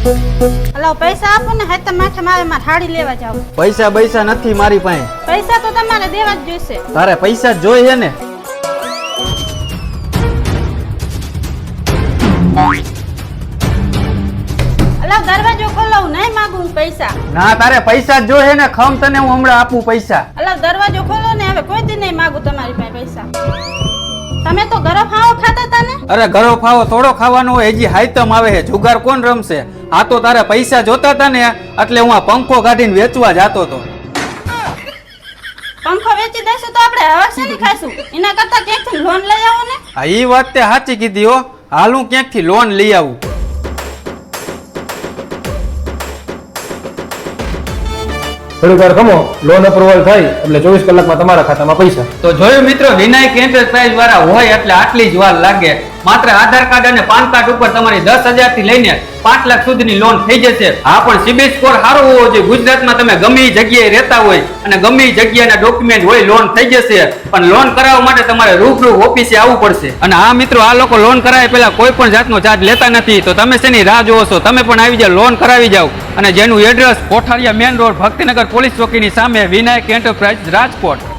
hello પૈસા આપો ને હાથ માથે મારે માં થાળી લેવા જાવ પૈસા પૈસા નથી મારી પાસે પૈસા તો તમારે દેવા જ જોઈશે તારે પૈસા જ જોઈએ ને હલો દરવાજો ખોલો નહીં માંગુ પૈસા ના તારે પૈસા જ જોઈએ ને ખમ તને હું હમણાં આપું પૈસા હલો દરવાજો ખોલો ને હવે કોઈ દી નહીં માંગુ તમારી પાસે પૈસા તમે તો ગરો ફાવો ખાતા હતા ને અરે ઘરો ફાવો થોડો ખાવાનો હોય હજી હાઈતમ આવે છે જુગાર કોણ રમશે આ તો તારે પૈસા જોતા હતા ને એટલે હું આ પંખો કાઢીને વેચવા જાતો હતો પંખો વેચી દેશું તો આપણે હવે શેની ખાઈશું એના કરતા ક્યાંકથી લોન લઈ આવો ને આ ઈ વાત તે સાચી કીધી હો હાલ હું ક્યાંકથી લોન લઈ આવું થોડીક વાર ખમો લોન અપ્રુવલ થાય એટલે 24 કલાકમાં તમારા ખાતામાં પૈસા તો જોયું મિત્રો વિનાયક એન્ટરપ્રાઇઝ વાળા હોય એટલે આટલી જ વાર લાગે માત્ર આધાર કાર્ડ અને પાન કાર્ડ ઉપર તમારી 10,000 થી લઈને 5 લાખ સુધીની લોન થઈ જશે આ પણ સિબિલ સ્કોર સારો હોવો જોઈએ ગુજરાતમાં તમે ગમે એ જગ્યાએ રહેતા હોય અને ગમે એ જગ્યાના ડોક્યુમેન્ટ હોય લોન થઈ જશે પણ લોન કરાવવા માટે તમારે રૂબરૂ ઓફિસે આવવું પડશે અને આ મિત્રો આ લોકો લોન કરાવે પહેલા કોઈ પણ જાતનો ચાર્જ લેતા નથી તો તમે શેની રાહ જોવો છો તમે પણ આવી જાવ લોન કરાવી જાવ અને જેનું address Kotharia main road Bhaktinagar police ચોકીની સામે વિનાયક એન્ટરપ્રાઇઝ રાજકોટ